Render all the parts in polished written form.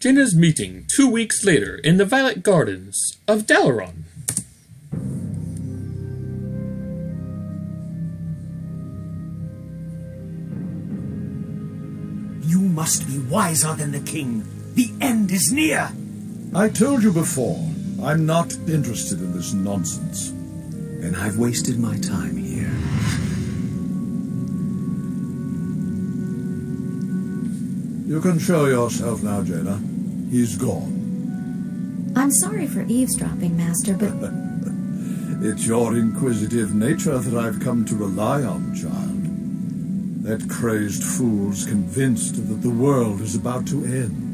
Jaina's meeting 2 weeks later in the Violet Gardens of Dalaran. You must be wiser than the king. The end is near. I told you before, I'm not interested in this nonsense. Then I've wasted my time here. You can show yourself now, Jaina. He's gone. I'm sorry for eavesdropping, Master, but... It's your inquisitive nature that I've come to rely on, child. That crazed fool's convinced that the world is about to end.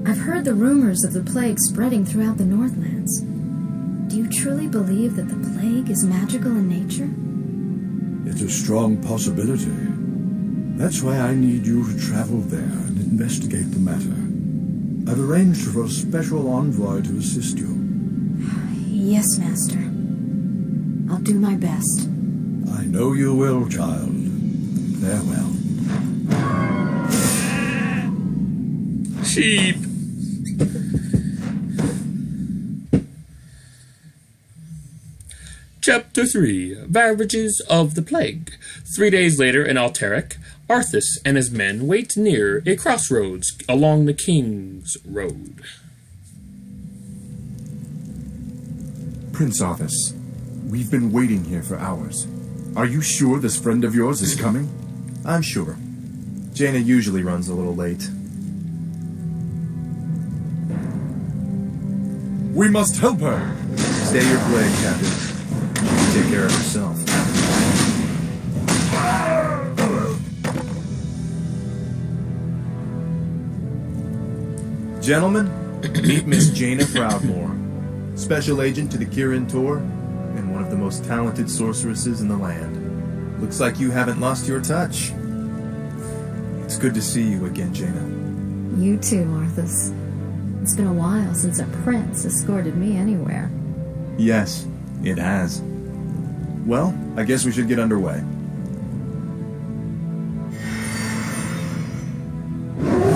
I've heard the rumors of the plague spreading throughout the Northlands. Do you truly believe that the plague is magical in nature? It's a strong possibility. That's why I need you to travel there and investigate the matter. I've arranged for a special envoy to assist you. Yes, Master. I'll do my best. I know you will, child. Farewell. Sheep. Chapter 3. Ravages of the Plague. 3 days later in Alterac, Arthas and his men wait near a crossroads along the King's Road. Prince Arthas, we've been waiting here for hours. Are you sure this friend of yours is coming? I'm sure. Jaina usually runs a little late. We must help her! Stay your blade, Captain. She can take care of herself. Gentlemen, meet Miss Jaina Proudmoore, special agent to the Kirin Tor, and one of the most talented sorceresses in the land. Looks like you haven't lost your touch. It's good to see you again, Jaina. You too, Arthas. It's been a while since a prince escorted me anywhere. Yes, it has. Well, I guess we should get underway.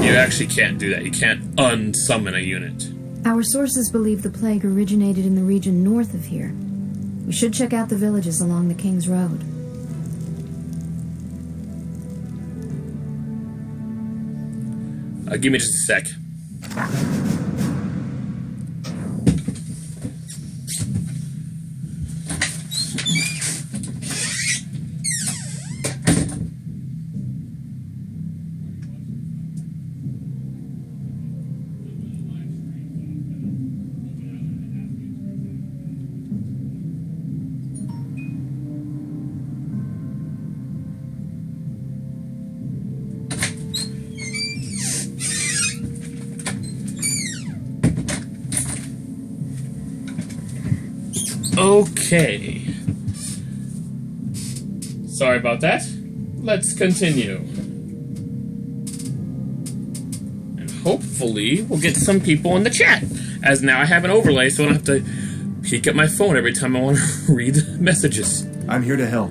You actually can't do that. You can't unsummon a unit. Our sources believe the plague originated in the region north of here. We should check out the villages along the King's Road. Give me just a sec. Okay. Sorry about that. Let's continue. And hopefully we'll get some people in the chat, as now I have an overlay so I don't have to peek at my phone every time I want to read messages. I'm here to help.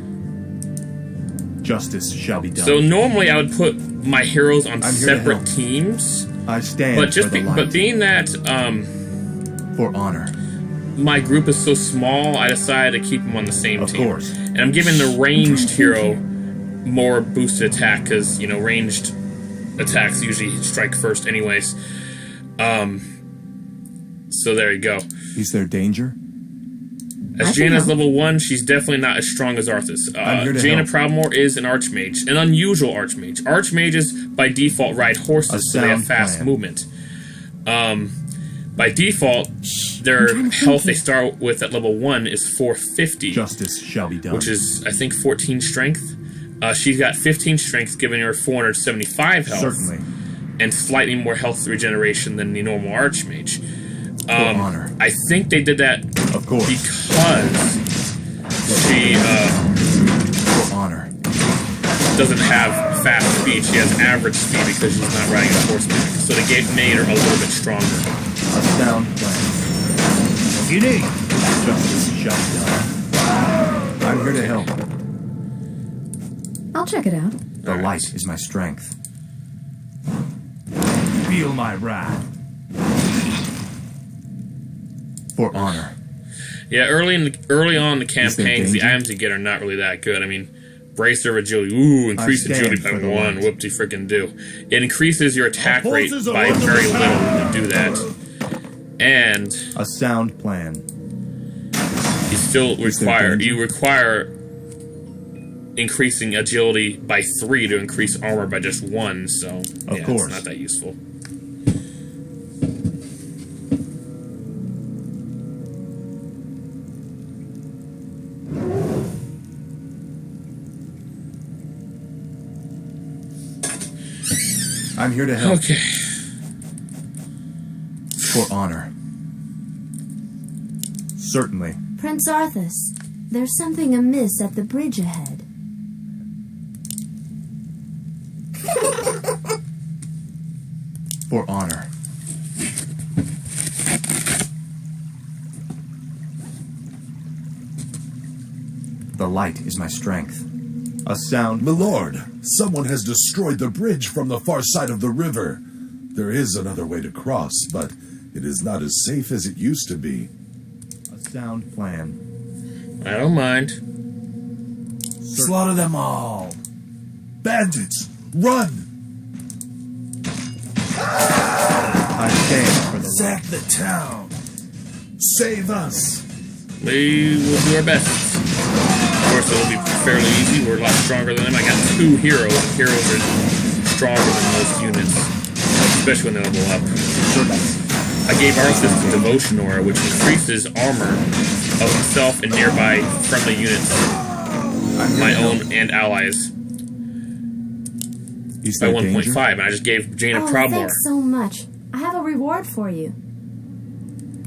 Justice shall be done. So normally I would put my heroes on separate teams. I stand but just for the light. But being that for honor. My group is so small, I decided to keep them on the same team. Of course. And I'm giving the ranged hero more boosted attack, because, you know, ranged attacks usually strike first anyways. So there you go. Is there danger? As Jaina's level 1, she's definitely not as strong as Arthas. Jaina Proudmoore is an Archmage, an unusual Archmage. Archmages, by default, ride horses, so they have fast movement. By default, their health they start with at level 1 is 450. Justice shall be done. Which is, I think, 14 strength. She's got 15 strength, giving her 475 health. Certainly. And slightly more health regeneration than the normal Archmage. For honor. I think they did that of course. Because she for honor. Doesn't have fast speed. She has average speed because she's not riding a horseback. So they made her a little bit stronger. A sound plan. What do you need? Justice shall be done. I'm here to help. I'll check it out. The light is my strength. Feel my wrath. For honor. Yeah, early on in the campaigns, the items you get are not really that good. I mean, bracer of agility. Ooh, increase agility by 1. Whoop-de frickin' do. It increases your attack rate by very little to do that. And a sound plan. You require increasing agility by 3 to increase armor by just 1, so of course. It's not that useful. I'm here to help. Okay. For honor. Certainly. Prince Arthas, there's something amiss at the bridge ahead. For honor. The light is my strength. A sound. Milord, someone has destroyed the bridge from the far side of the river. There is another way to cross, but it is not as safe as it used to be. A sound plan. I don't mind. Slaughter them all. Bandits, run! I stand for the Sack the town. Save us. We will do our best. Of course, it'll be fairly easy. We're a lot stronger than them. I got 2 heroes. Heroes are stronger than most units, especially when they level up. I gave Arthas the Devotion Aura, which increases armor of himself and nearby friendly units, my own and allies, by 1.5. And I just gave Jaina Proudmoore. Thanks so much. I have a reward for you.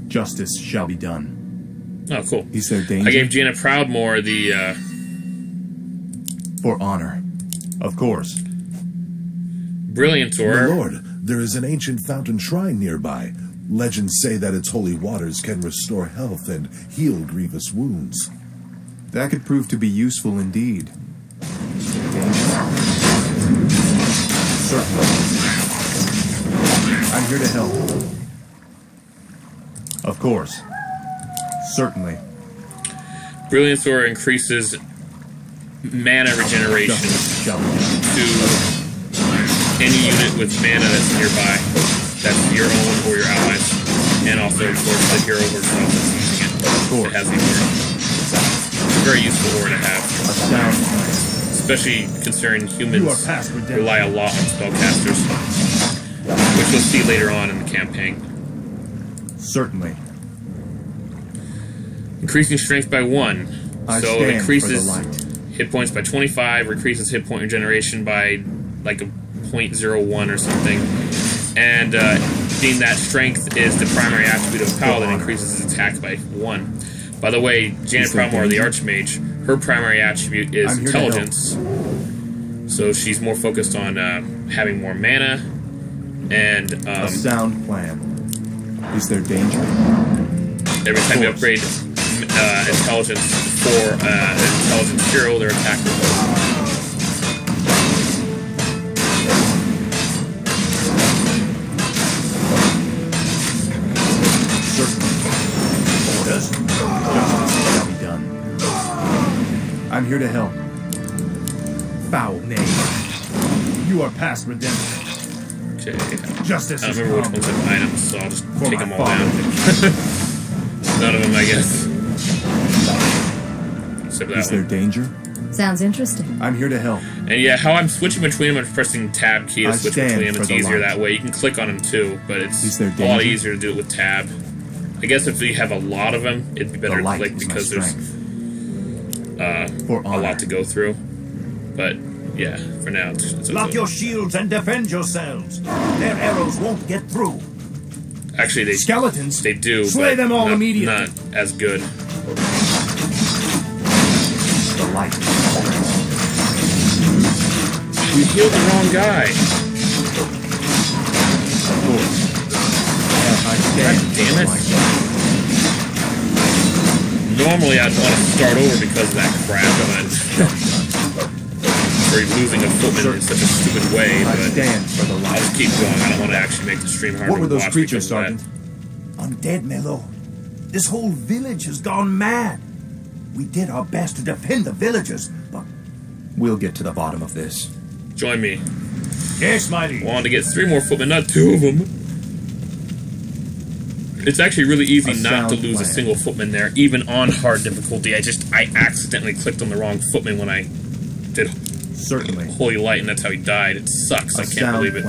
Justice shall be done. Oh, cool. Is there danger? I gave Jaina Proudmoore the, For honor. Of course. Brilliantor. My lord, there is an ancient fountain shrine nearby. Legends say that its holy waters can restore health and heal grievous wounds. That could prove to be useful indeed. Certainly. I'm here to help. Of course. Certainly. Brilliantor increases mana regeneration to any unit with mana that's nearby. That's your own or your allies. And also, of course, the hero herself that's using it. It has the aura. It's a very useful aura to have. Especially considering humans rely a lot on spellcasters. Which we'll see later on in the campaign. Certainly. Increasing strength by 1. So it increases hit points by 25, increases hit point regeneration by like a 0.01 or something. And being that strength is the primary attribute of Paladin, increases his attack by 1. By the way, Jaina Proudmoore, the Archmage, her primary attribute is intelligence. So she's more focused on having more mana and a sound plan. Is there danger? Every time you upgrade intelligence for an intelligence hero, their attack will go. Shall be done. I'm here to help. Foul name. You are past redemption. Okay. Justice I don't remember which ones have items, so I'll just take them all down. None of them, I guess. Except that Is there danger? Sounds interesting. I'm here to help. And yeah, how I'm switching between them, I'm pressing Tab key to switch between them. It's easier that way. You can click on them too, but it's a lot easier to do it with Tab. I guess if you have a lot of them, it'd be better to click because there's a lot to go through. But yeah, for now, it's Lock your shields and defend yourselves. Their arrows won't get through. Actually, skeletons. They do. Slay them all immediately. Not as good. The light. You healed the wrong guy. Of course. God damn it. Normally I'd want to start over because of that crap, but for losing a footman in such a stupid way, but I stand for the I'll light. just keep going. I don't want to actually make the stream harder What were to those watch creatures, because of Sergeant? Undead, my lord. This whole village has gone mad. We did our best to defend the villagers, but... We'll get to the bottom of this. that. Join me. Yes, mighty. Wanted to get 3 more footmen, not 2 of them. It's actually really easy not to lose a single footman there, even on hard difficulty. I accidentally clicked on the wrong footman when I did Holy Light, and that's how he died. It sucks. I can't believe it.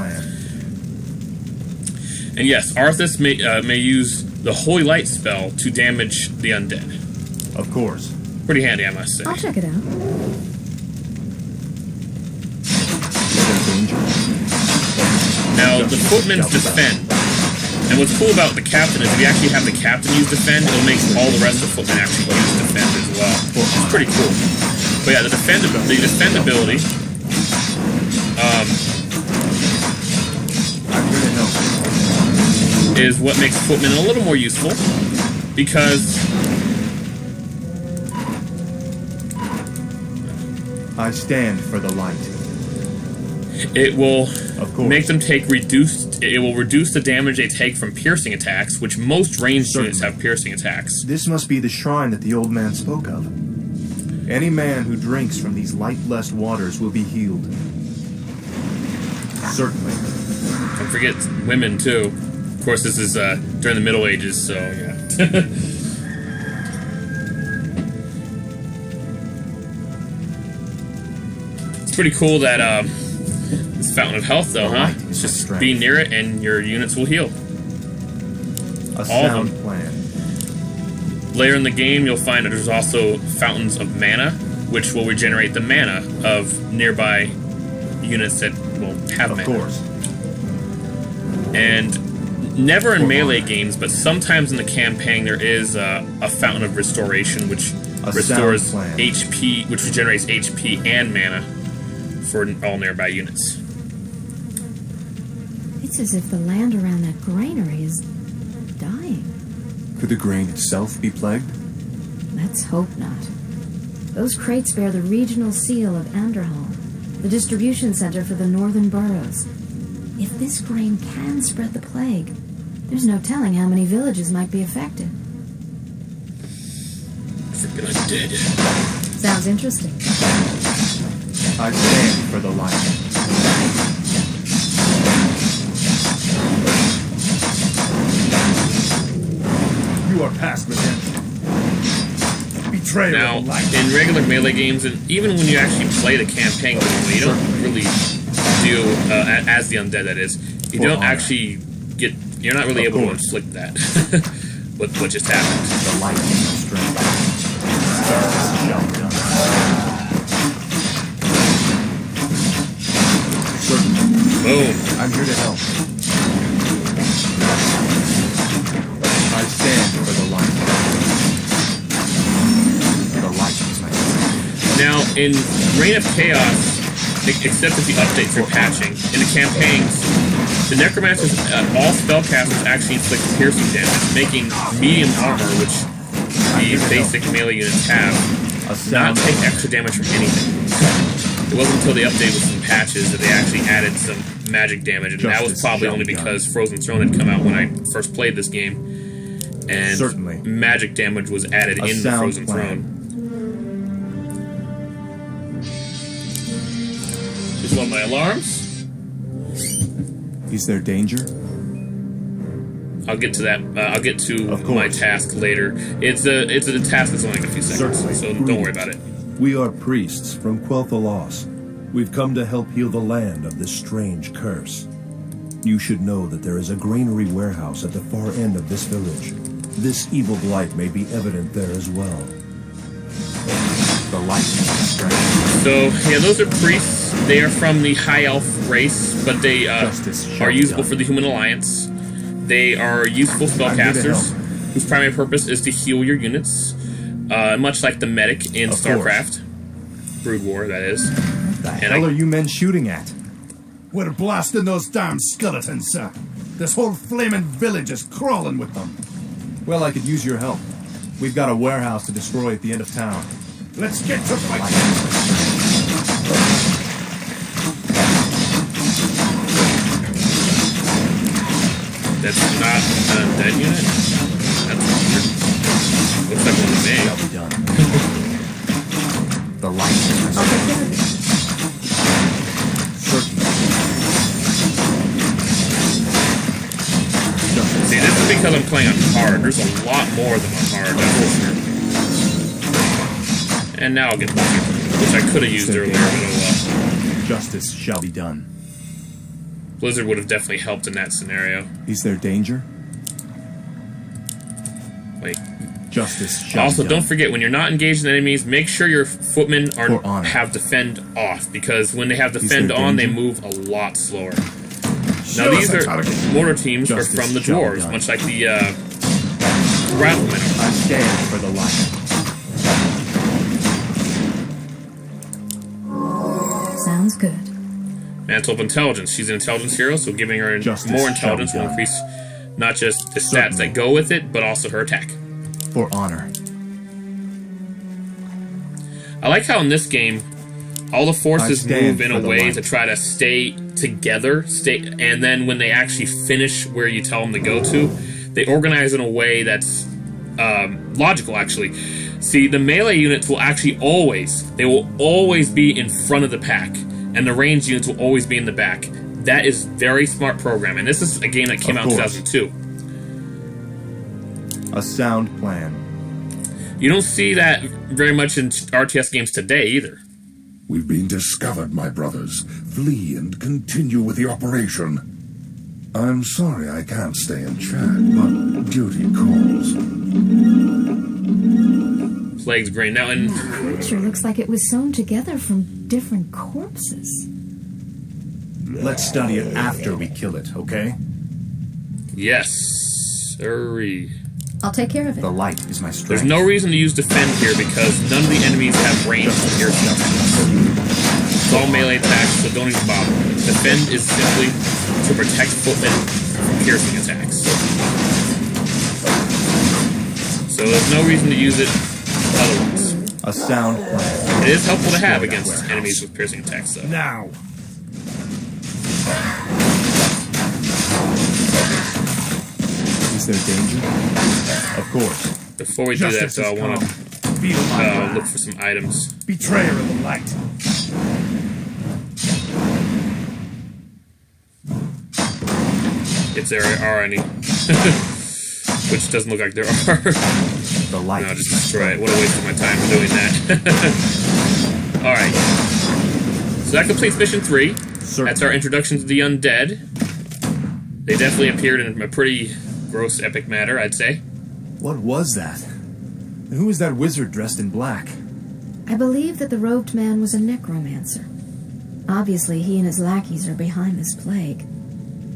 And yes, Arthas may use the Holy Light spell to damage the undead. Of course. Pretty handy, I must say. I'll check it out. Now, the footmen's defend. And what's cool about the captain is if you actually have the captain use defend, it'll make all the rest of the footmen actually use defend as well. It's pretty cool. But yeah, the defendability. Is what makes footmen a little more useful because I stand for the light. It will make them take reduced. It will reduce the damage they take from piercing attacks, which most ranged units have piercing attacks. This must be the shrine that the old man spoke of. Any man who drinks from these light-blessed waters will be healed. Certainly. Don't forget women too. Of course, this is during the Middle Ages, so yeah. It's pretty cool that this Fountain of Health, though, huh? It's just be near it, and your units will heal. A sound plan. Later in the game, you'll find that there's also fountains of mana, which will regenerate the mana of nearby units that will have mana. Of course. And never in melee games, but sometimes in the campaign, there is a fountain of restoration, which restores HP, which regenerates HP and mana for all nearby units. It's as if the land around that granary is dying. Could the grain itself be plagued? Let's hope not. Those crates bear the regional seal of Anderhall, the distribution center for the northern boroughs. If this grain can spread the plague, there's no telling how many villages might be affected. Freaking undead. Sounds interesting. I stand for the light. You are past redemption. Betrayal now, of light. in regular melee games, and even when you actually play the campaign, you don't really deal as the undead. That is, you don't actually get. You're not really able to inflict that. what just happened? The light and the strength. Boom. I'm here to help. I stand for the light. The light is my strength. Now, in Reign of Chaos, except with the updates for patching, in the campaigns, the Necromancers, all spellcasters actually inflict piercing damage, making medium armor, which the basic melee units have, not take extra damage from anything. It wasn't until the update with some patches that they actually added some magic damage, and that was probably only because Frozen Throne had come out when I first played this game, and magic damage was added in the Frozen Throne. Just one of my alarms. Is there danger? I'll get to that. I'll get to my task later. It's a task that's only like a few seconds, so don't worry about it. We are priests from Quel'Thalas. We've come to help heal the land of this strange curse. You should know that there is a granary warehouse at the far end of this village. This evil blight may be evident there as well. The light is my strength. So, yeah, those are priests. They are from the High Elf race, but they are usable for the Human Alliance. They are useful spellcasters, whose primary purpose is to heal your units, much like the medic in StarCraft. Brood War, that is. The hell are you men shooting at? We're blasting those damn skeletons, sir. This whole flaming village is crawling with them. Well, I could use your help. We've got a warehouse to destroy at the end of town. Let's get to fighting. That's not an undead unit? That's weird. Looks like one to me. Shall be done. The light. I'll take care of it. See, this is because I'm playing on hard. There's a lot more than on hard, that's for sure. And now I'll get lucky, which I could have used earlier, but oh well. Justice shall be done. Blizzard would have definitely helped in that scenario. Is there danger? Wait. Justice shall Also, be done. don't forget, when you're not engaged in enemies, make sure your footmen For honor. have defend off, because when they have defend there on, they danger? move a lot slower. Now these mortar teams are Justice from the shall be dwarves, done. much like the riflemen. I stand for the light. Sounds good. Mantle of Intelligence. She's an intelligence hero, so giving her Justice more shall intelligence be will done. increase not just the stats Certainly. that go with it, but also her attack. For honor. I like how in this game, all the forces I stand move in for a the way light. to try to stay together, and then when they actually finish where you tell them to go to, they organize in a way that's logical, actually. See, the melee units will actually always be in front of the pack, and the ranged units will always be in the back. That is very smart program, and this is a game that came out in course. 2002. A sound plan. You don't see that very much in RTS games today, either. We've been discovered, my brothers. Flee and continue with the operation. I'm sorry I can't stay and chat, but duty calls. Plague's grain. Now, in The creature looks like it was sewn together from different corpses. Let's study it after we kill it, okay? yes, sorry. I'll take care of it. The light is my strength. There's no reason to use defend here because none of the enemies have range to pierce you. It's all melee attacks, so don't even bother. Defend is simply to protect footmen from piercing attacks. So there's no reason to use it otherwise. A sound plan. It is helpful to have Destroy that against warehouse. enemies with piercing attacks, though. Now. Is there danger? Of course. Before we do that, Justice though, I has want come. to Feel my wrath. look for some items. Betrayer of the light. If there are any. Which doesn't look like there are. The light. No, just destroy it. What a waste of my time for doing that. Alright. So that completes mission 3. That's our introduction to the undead. They definitely appeared in a pretty gross, epic manner, I'd say. What was that? And who is that wizard dressed in black? I believe that the robed man was a necromancer. Obviously, he and his lackeys are behind this plague.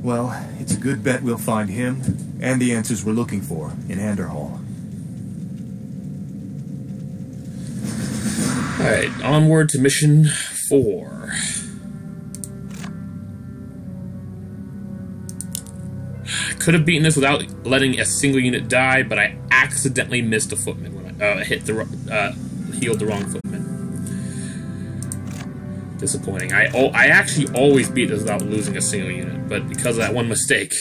Well, it's a good bet we'll find him and the answers we're looking for in Anderhall. Alright, onward to mission 4. Could have beaten this without letting a single unit die, but I accidentally missed a footman when I healed the wrong footman. Disappointing. I actually always beat this without losing a single unit, but because of that one mistake.